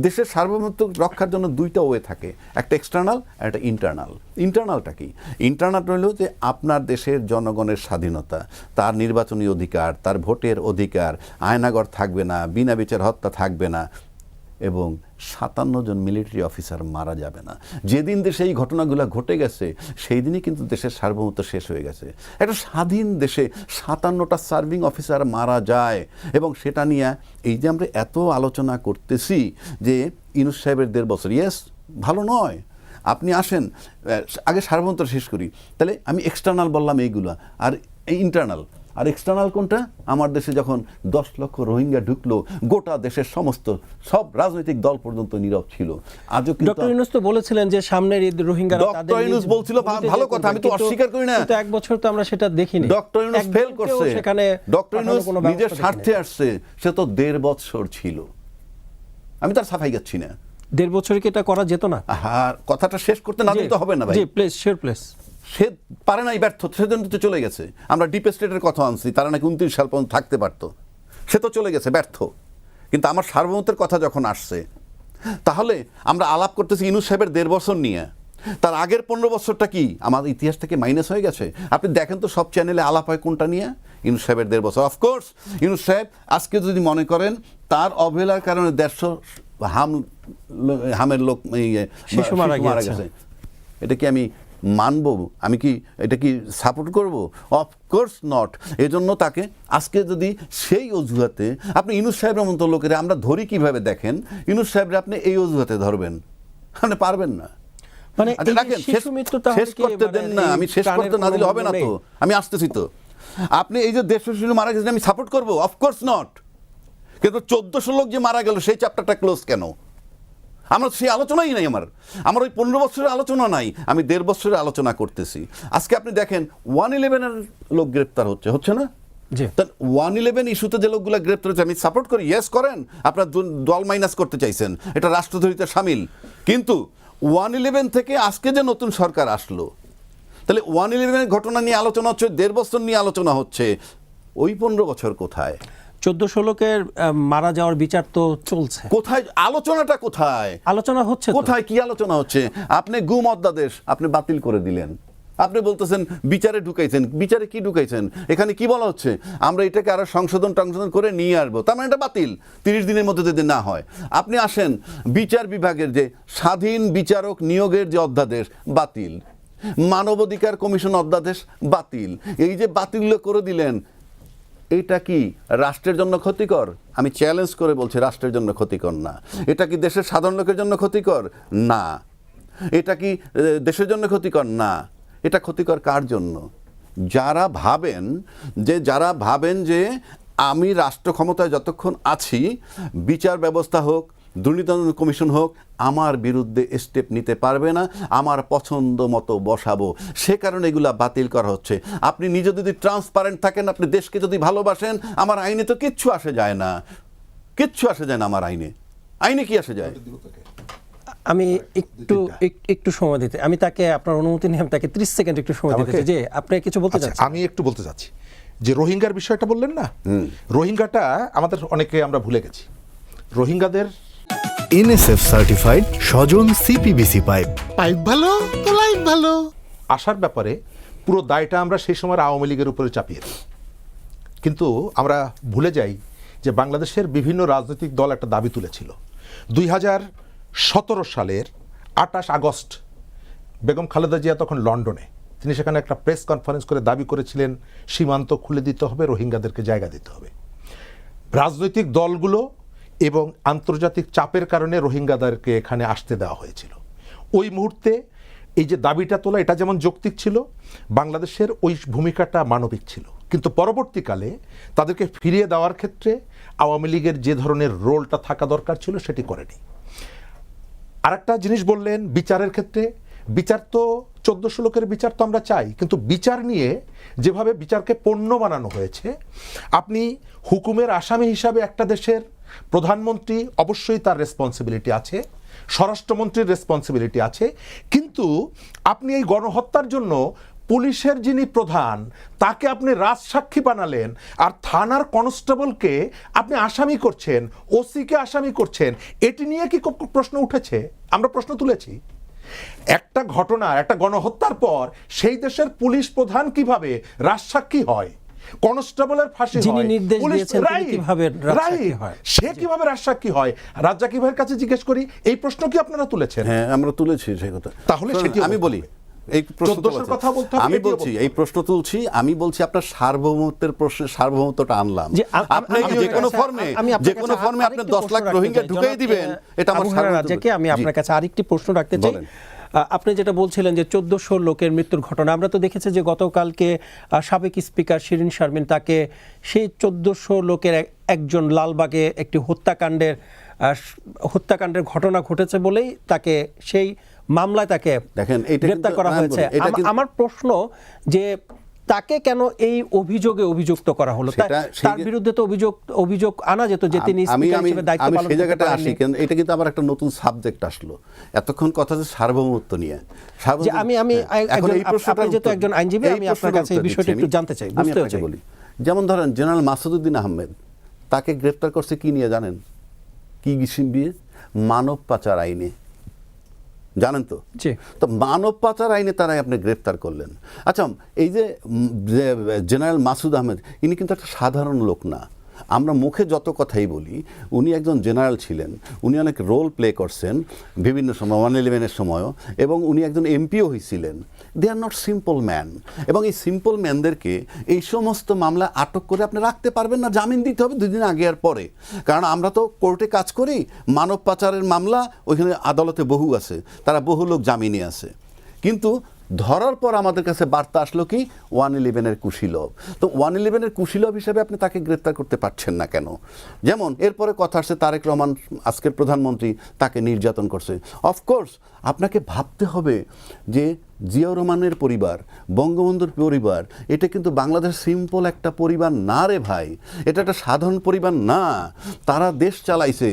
দেশের সার্বভৌমত্ব রক্ষার জন্য দুইটা ওয়ে থাকে, একটা এক্সটার্নাল আর একটা ইন্টারনাল। ইন্টারনালটা কি? ইন্টারনালটা হলো যে আপনার দেশের জনগণের স্বাধীনতা, তার নির্বাচনী অধিকার, তার ভোটের অধিকার, আয়নাগর থাকবে না, বিনা বিচার হত্যা থাকবে না, এবং 57 জন মিলিটারি অফিসার মারা যাবে না। যেদিন দেশে এই ঘটনাগুলো ঘটে গেছে সেই দিনই কিন্তু দেশের সার্বভৌমত্ব শেষ হয়ে গেছে। একটা স্বাধীন দেশে 57টা সার্ভিং অফিসার মারা যায়, এবং সেটা নিয়ে এই যে আমরা এত আলোচনা করতেছি যে ইউনূস সাহেবের 1.5 বছর, ইয়েস ভালো নয়। আপনি আসেন আগে সার্বভৌমত্ব শেষ করি, তাহলে আমি এক্সটার্নাল বললাম এইগুলা, আর ইন্টারনাল আর এক্সটার্নাল কোনটা? আমার দেশে যখন 10 লক্ষ রোহিঙ্গা ঢুকলো, গোটা দেশের সব রাজনৈতিক দল পর্যন্ত নীরব ছিল। আজও কিন্তু ডক্টর ইউনূস তো বলেছিলেন যে সামনের ঈদ রোহিঙ্গারা তাদের ডক্টর ইউনূস বলছিল, ভালো কথা, আমি তো অস্বীকার করি না, কিন্তু 1 বছর তো আমরা সেটা দেখিনি। ডক্টর ইউনূস ফেল করছে। সেখানে ডক্টর ইউনূস নিজের স্বার্থে আসছে, সে তো 1.5 বছর ছিল। আমি তার সাফাই গাচ্ছি না। 1.5 বছরে কি এটা করা যেত না? আর কথাটা শেষ করতে না দিতে হবে না ভাই। জি প্লিজ, শিওর প্লিজ। সে পারে নাই, ব্যর্থ, সেজন্য তো চলে গেছে। আমরা ডিপ স্টেটের কথা আনছি, তারা নাকি 29 সাল পর্যন্ত থাকতে পারতো, সে তো চলে গেছে, ব্যর্থ। কিন্তু আমার সার্বভৌমত্বের কথা যখন আসছে, তাহলে আমরা আলাপ করতেছি ইউনূস সাহেবের 1.5 বছর নিয়ে। তার আগের 15 বছরটা কি আমাদের ইতিহাস থেকে মাইনাস হয়ে গেছে? আপনি দেখেন তো সব চ্যানেলে আলাপ হয় কোনটা নিয়ে? ইউনূস সাহেবের 1.5 বছর। অফকোর্স ইউনূস সাহেব আজকে যদি মনে করেন তার অবহেলার কারণে 150 হামের লোক শিশু মারা গেছে, এটা কি আমি মানবো? আমি কি এটা কি সাপোর্ট করব? Of course not. এজন্য তাকে আজকে যদি সেই অজুহাতে আপনি ইউনূস সাহেবের মতো লোকেরা আমরা ধরি, কিভাবে দেখেন ইউনূস সাহেবরা আপনি এই অজুহাতে ধরবেন? আপনি পারবেন না। মানে শেষ করতে দেন না, আমি শেষ করতে না দিলে হবে না তো। আমি আসতেছি তো। আপনি এই যে 150 শিশু মারা গেছে আমি সাপোর্ট করবো? Of course not. কিন্তু 1400 লোক যে মারা গেল সেই চ্যাপ্টারটা ক্লোজ কেন? আমার সেই আলোচনাই নাই। আমার ওই 15 বছরের আলোচনা নাই, আমি 1.5 বছরের আলোচনা করতেছি। আজকে আপনি দেখেন 111-এর লোক গ্রেপ্তার হচ্ছে না? 111 ইস্যুতে যে লোকগুলো গ্রেপ্তার হচ্ছে আমি সাপোর্ট করি, ইয়েস করেন। আপনার দল মাইনাস করতে চাইছেন, এটা রাষ্ট্রদ্রোহিতা শামিল। কিন্তু 111 থেকে আজকে যে নতুন সরকার আসলো, তাহলে 111-এর ঘটনা নিয়ে আলোচনা হচ্ছে, 1.5 বছর নিয়ে আলোচনা হচ্ছে, ওই 15 বছর কোথায়? 1400 লোকের মারা যাওয়ার বিচার তো চলছে, কোথায় আলোচনাটা? কোথায় আলোচনা হচ্ছে? কোথায় কি আলোচনা হচ্ছে? আপনি গুম অধ্যাদেশ আপনি বাতিল করে দিলেন, আপনি বলতেছেন বিচারে ঢুকাইছেন। বিচারে কি ঢুকাইছেন? এখানে কি বলা হচ্ছে? আমরা এটাকে আরো সংশোধন করে নিয়ে আসবো, তার মানে এটা বাতিল। 30 দিনের মধ্যে যদি না হয়, আপনি আসেন বিচার বিভাগের যে স্বাধীন বিচারক নিয়োগের যে অধ্যাদেশ বাতিল, মানবাধিকার কমিশন অধ্যাদেশ বাতিল। এই যে বাতিল করে দিলেন, এটা কি রাষ্ট্রের জন্য ক্ষতিকর? আমি চ্যালেঞ্জ করে বলছি রাষ্ট্রের জন্য ক্ষতিকর না। এটা কি দেশের সাধারণ লোকের জন্য ক্ষতিকর? না। এটা কি দেশের জন্য ক্ষতিকর? না। এটা ক্ষতিকর কার জন্য? যারা ভাবেন যে আমি রাষ্ট্র ক্ষমতায় যতক্ষণ আছি, বিচার ব্যবস্থা হোক, দুর্নীতি কমিশন হোক, আমার বিরুদ্ধে স্টেপ নিতে পারবে না, আমার পছন্দ মতো বসাবো, সে কারণে এগুলা বাতিল করা হচ্ছে। আপনি নিজে যদি ট্রান্সপারেন্ট থাকেন, আপনি দেশকে যদি ভালোবাসেন, আমার আইনে তো কিচ্ছু আসে যায় না, কিচ্ছু আসে যায় না আমার আইনে কি আসে যায়? আমি একটু সময় দিতে, আমি তাকে আপনার অনুমতি নিয়ে আমি তাকে 30 সেকেন্ড একটু সময় দিতে চাই। যে আপনি কিছু বলতে চাচ্ছেন? আমি একটু বলতে চাচ্ছি যে রোহিঙ্গার বিষয়টা বললেন না, রোহিঙ্গাটা আমাদের অনেকে আমরা ভুলে গেছি। রোহিঙ্গাদের এনএসএফ সার্টিফাইড স্বজন সিপিবিসি পাইপ ভালো তো লাইফ ভালো আসার ব্যাপারে পুরো দায়টা আমরা সেই সময় আওয়ামী লীগের উপরে চাপিয়ে দিই। কিন্তু আমরা ভুলে যাই যে বাংলাদেশের বিভিন্ন রাজনৈতিক দল একটা দাবি তুলেছিল। 2017 সালের 28 আগস্ট বেগম খালেদা জিয়া তখন লন্ডনে, তিনি সেখানে একটা প্রেস কনফারেন্স করে দাবি করেছিলেন সীমান্ত খুলে দিতে হবে, রোহিঙ্গাদেরকে জায়গা দিতে হবে। রাজনৈতিক দলগুলো এবং আন্তর্জাতিক চাপের কারণে রোহিঙ্গাদেরকে এখানে আসতে দেওয়া হয়েছিল। ওই মুহূর্তে এই যে দাবিটা তোলা, এটা যেমন যৌক্তিক ছিল, বাংলাদেশের ওই ভূমিকাটা মানবিক ছিল। কিন্তু পরবর্তীকালে তাদেরকে ফিরিয়ে দেওয়ার ক্ষেত্রে আওয়ামী লীগের যে ধরনের রোলটা থাকা দরকার ছিল সেটি করেনি। আরেকটা জিনিস বললেন বিচারের ক্ষেত্রে, বিচার তো 1400 লোকের বিচার তো আমরা চাই, কিন্তু বিচার নিয়ে যেভাবে বিচারকে পণ্য বানানো হয়েছে, আপনি হুকুমের আসামি হিসাবে একটা দেশের প্রধানমন্ত্রী অবশ্যই তার রেসপন্সিবিলিটি আছে, স্বরাষ্ট্রমন্ত্রীর রেসপন্সিবিলিটি আছে, কিন্তু আপনি এই গণহত্যার জন্য পুলিশের যিনি প্রধান তাকে আপনি রাজসাক্ষী বানালেন, আর থানার কনস্টেবলকে আপনি আসামি করছেন, ওসিকে আসামি করছেন, এটি নিয়ে কি প্রশ্ন উঠেছে? আমরা প্রশ্ন তুলেছি। একটা ঘটনা, একটা গণহত্যার পর সেই দেশের পুলিশ প্রধান কিভাবে রাজসাক্ষী হয়, কনস্টেবলের ফাঁসি যিনি হয়, নির্দেশ পুলিশ দিয়েছেন তিনি কিভাবে রাজসাক্ষী হয়? সে কিভাবে রাজসাক্ষী হয়? রাজ্জাকি ভাইয়ের কাছে জিজ্ঞেস করি, এই প্রশ্ন কি আপনারা তুলেছেন? হ্যাঁ, আমরা তুলেছি সেই কথা। তাহলে সেটি আমি বলি, এই প্রশ্ন 1400 তুলেছে। কথা বলতে হবে, আমি এটিও বলছি, বলতে এই প্রশ্ন তুলছি, আমি বলছি আপনার সার্বভৌমত্বের প্রশ্নে সার্বভৌমত্বটা আনলাম। যে আপনি যে কোনো ফর্মে, যে কোনো ফর্মে আপনি 10 লাখ রোহিঙ্গা ঢুকিয়ে দিবেন, এটা আমার রাজ্জাকে আমি আপনার কাছে আরেকটি প্রশ্ন রাখতে চাই। বলেন। আপনি যেটা বলছিলেন যে 1400 লোকের মৃত্যুর ঘটনা, আমরা তো দেখেছি যে গতকালকে সাবেক স্পিকার শিরিন শারমিন তাকে সেই 1400 লোকের একজন লালবাগে একটি হত্যাকাণ্ডের ঘটনা ঘটেছে বলেই তাকে সেই মামলায় তাকে দেখেন, এইটা গ্রেফতার করা হয়েছে। আমার প্রশ্ন যে তাকে কেন এই অভিযোগে অভিযুক্ত করা হলো? তার বিরুদ্ধে তো অভিযোগ আনা যেত যে তিনি স্পিকার হিসেবে দায়িত্ব পালন করতে সেই জায়গাটা আসি, পারেননি। কেন এটা কিন্তু আবার একটা নতুন সাবজেক্ট আসলো। এতক্ষণ কথা হচ্ছে সার্বভৌমত্ব নিয়ে। যে আপনি যেহেতু একজন আইনজীবী, আমি আপনার কাছে এই বিষয়টা একটু জানতে চাই, বুঝতে চাই। বলি, যেমন ধরেন জেনারেল মাসুদউদ্দিন আহমেদ, তাকে গ্রেফতার করছে কি নিয়ে জানেন? কি বিয়ে? মানব পাচার আইনে, জানেন তো? তো মানব পাচার আইনে তারা আপনি গ্রেফতার করলেন। আচ্ছা, এই যে জেনারেল মাসুদ আহমেদ, ইনি কিন্তু একটা সাধারণ লোক না। আমরা মুখে যত কথাই বলি, উনি একজন জেনারেল ছিলেন, উনি অনেক রোল প্লে করছেন বিভিন্ন সময়, 111-এর সময়ও, এবং উনি একজন এমপিও হয়েছিলেন। দে আর নট সিম্পল ম্যান। এবং এই সিম্পল ম্যানদেরকে এই সমস্ত মামলা আটক করে আপনি রাখতে পারবেন না, জামিন দিতে হবে 2 দিন আগে আর পরে। কারণ আমরা তো কোর্টে কাজ করি, মানব পাচারের মামলা ওইখানে আদালতে বহু আছে, তারা বহু লোক জামিনে আছে। কিন্তু ধরার পর আমাদের কাছে বার্তা আসলো কি? 111-এর কুশীলব। তো 111-এর কুশীলব হিসেবে আপনি তাকে গ্রেফতার করতে পারছেন না কেন? যেমন এরপরে কথা আসছে তারেক রহমান, আজকের প্রধানমন্ত্রী, তাকে নির্যাতন করছে। অফকোর্স আপনাকে ভাবতে হবে যে জিয়াউর রহমানের পরিবার, বঙ্গবন্ধুর পরিবার, এটা কিন্তু বাংলাদেশ সিম্পল একটা পরিবার না রে ভাই। এটা একটা সাধারণ পরিবার না। তারা দেশ চালাইছে,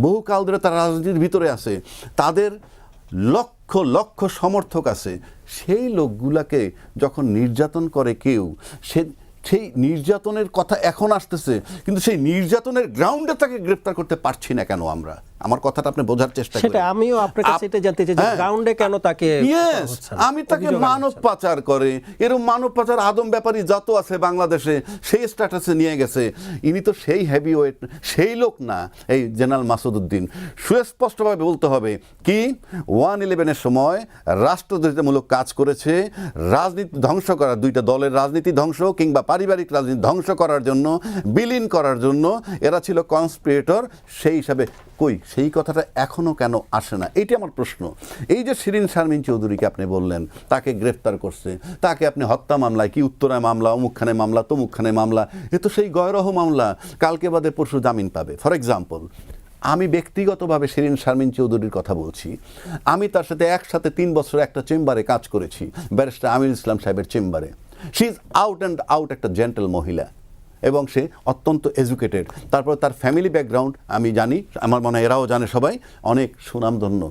বহুকাল ধরে তারা রাজনীতির ভিতরে আছে, তাদের লক্ষ লক্ষ সমর্থক আছে। সেই লোকগুলাকে যখন নির্যাতন করে কেউ, সেই নির্যাতনের কথা এখন আসতেছে, কিন্তু সেই নির্যাতনের গ্রাউন্ডে তাকে গ্রেফতার করতে পারছি না কেন আমরা? আমার কথাটা আপনি বোঝার চেষ্টা করেন। সেটা আমিও আপনার কাছে এটা জানতে চাই যে গ্রাউন্ডে কেন তাকে আমি তাকে মানব পাচার করে, এরকম মানব পাচার আদম ব্যাপারী যত আছে বাংলাদেশে, সেই স্ট্যাটাসে নিয়ে গেছে। ইনি তো সেই হেভিওয়েট, সেই লোক না এই জেনারেল মাসুদউদ্দিন। সুস্পষ্টভাবে বলতে হবে কি, 111-এর সময় রাষ্ট্রদ্রোহিতামূলক কাজ করেছে, রাজনীতি ধ্বংস করার, 2টা দলের রাজনীতি ধ্বংস কিংবা পারিবারিক রাজনীতি ধ্বংস করার জন্য, বিলীন করার জন্য এরা ছিল কনস্পিরেটর। সেই হিসাবে কই সেই কথাটা এখনো কেন আসে না? এইটি আমার প্রশ্ন। এই যে শিরিন শারমিন চৌধুরীকে আপনি বললেন তাকে গ্রেফতার করছে, তাকে আপনি হত্যা মামলায়, কি উত্তরায় মামলা, অমুকখানে মামলা, তমুকখানে মামলা, এ তো সেই গয়রহ মামলা, কালকে বাদে পরশু জামিন পাবে। ফর এক্সাম্পল, আমি ব্যক্তিগতভাবে শিরিন শারমিন চৌধুরীর কথা বলছি। আমি তার সাথে একসাথে 3 বছর একটা চেম্বারে কাজ করেছি, ব্যারিস্টার আমির ইসলাম সাহেবের চেম্বারে। She is out and out একটা জেন্টল মহিলা, এবং সে অত্যন্ত এডুকেটেড। তারপর তার ফ্যামিলি ব্যাকগ্রাউন্ড আমি জানি, আমার মনে হয় এরাও জানে সবাই, অনেক সুনামধন্য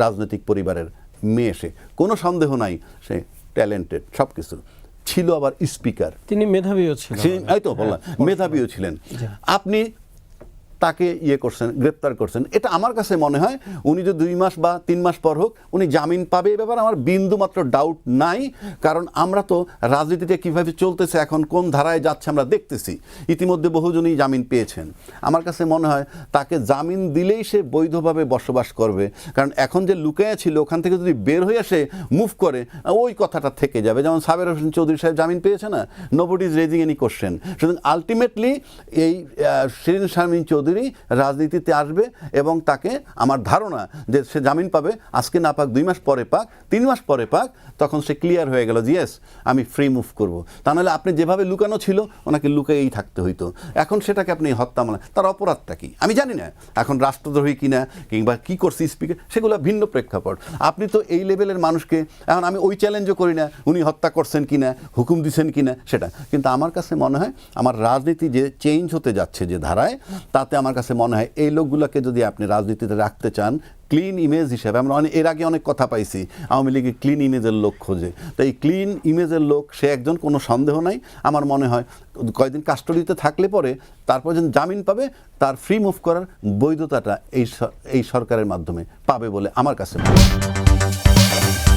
রাজনৈতিক পরিবারের মেয়ে। সে কোনো সন্দেহ নাই, সে ট্যালেন্টেড, সব কিছু ছিল। আবার স্পিকার, তিনি মেধাবীও ছিলেন। এই তো বললাম, মেধাবীও ছিলেন। আপনি তাকে করছেন, গ্রেপ্তার করছেন, এটা আমার কাছে মনে হয় উনি যে 2 মাস বা 3 মাস পর হোক উনি জামিন পাবে, এ ব্যাপারে আমার বিন্দু মাত্র ডাউট নাই। কারণ আমরা তো রাজনীতিতে কিভাবে চলতেছে, এখন কোন ধারায় যাচ্ছে আমরা দেখতেছি। ইতিমধ্যে বহুজনই জামিন পেয়েছেন। আমার কাছে মনে হয় তাকে জামিন দিলেই সে বৈধভাবে বসবাস করবে। কারণ এখন যে লুকায়া ছিল, ওখান থেকে যদি বের হয়ে আসে, মুভ করে, ওই কথাটা থেকে যাবে। যেমন সাবের হোসেন চৌধুরী সাহেব জামিন পেয়েছে না, nobody is raising any question. সুতরাং আলটিমেটলি এই শিরিন শারমিন চৌধুরী রাজনীতিতে আসবে, এবং তাকে আমার ধারণা যে সে জামিন পাবে, আজকে না পাক, 2 মাস পরে পাক, 3 মাস পরে পাক, তখন সে ক্লিয়ার হয়ে গেল যে ইয়েস আমি ফ্রি মুভ করব। তা নাহলে আপনি যেভাবে লুকানো ছিল ওনাকে লুকাইয়েই থাকতে হইতো। এখন সেটাকে আপনি হত্যা মামলা, তার অপরাধটা কি আমি জানি না, এখন রাষ্ট্রদ্রোহী কিনা কিংবা কি করছে স্পিকার, সেগুলো ভিন্ন প্রেক্ষাপট। আপনি তো এই লেভেলের মানুষকে, এখন আমি ওই চ্যালেঞ্জও করি না উনি হত্যা করছেন কিনা, হুকুম দিচ্ছেন কিনা সেটা, কিন্তু আমার কাছে মনে হয় আমার রাজনীতি যে চেঞ্জ হতে যাচ্ছে যে ধারায়, তাতে আমার কাছে মনে হয় এই লোকগুলোকে যদি আপনি রাজনীতিতে রাখতে চান ক্লিন ইমেজ হিসেবে, আমরা এর আগে অনেক কথা পাইছি আওয়ামী লীগে ক্লিন ইমেজের লোক খোঁজে, তো এই ক্লিন ইমেজের লোক সে একজন, কোনো সন্দেহ নাই। আমার মনে হয় কয়েকদিন কাস্টডিতে থাকলে পরে তারপর যখন জামিন পাবে তার ফ্রি মুভ করার বৈধতাটা এই সরকারের মাধ্যমে পাবে বলে আমার কাছে মনে হয়।